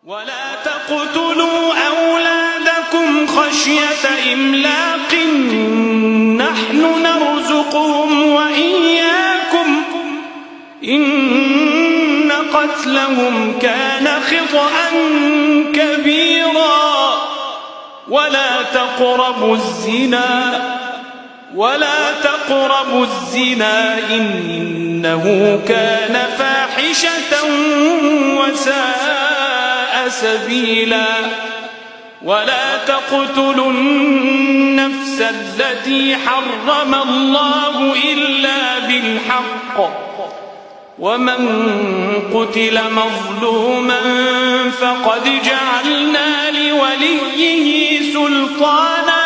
ولا تقتلوا أولادكم خشية إملاق نحن نرزقهم وإياكم إن قتلهم كان خطأ كبيرا ولا تقربوا الزنا إنه كان فاحشة وساء سبيلا ولا تقتلوا النفس التي حرم الله إلا بالحق ومن قتل مظلوما فقد جعلنا لوليه سلطانا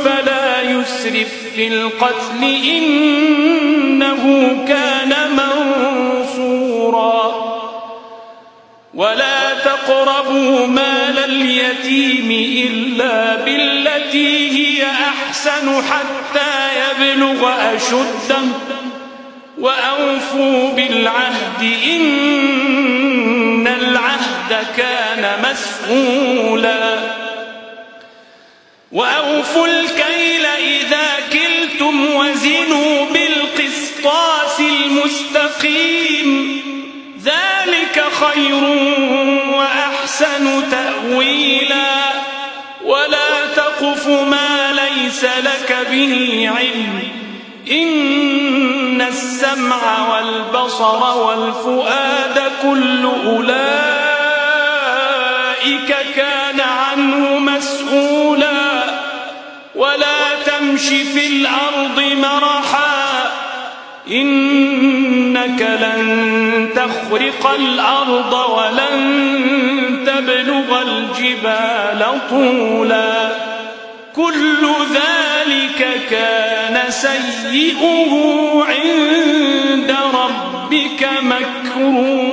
فلا يسرف في القتل إنه كان منصورا ولا تقربوا مال اليتيم إلا بالتي هي أحسن حتى يبلغ أشده وأوفوا بالعهد إن العهد كان مسؤولا وأوفوا الكيل إذا كلتم وزنوا بالقسطاس المستقيم ذلك خير وأحسن تأويلا ولا تقف ما ليس لك به علم إن السمع والبصر والفؤاد كل أولئك كان عنه مسؤولا ولا تمش في الأرض مرحا إنك لن تخرق الأرض ولن تبلغ الجبال طولا كل ذلك كان سيئه عند ربك مكروها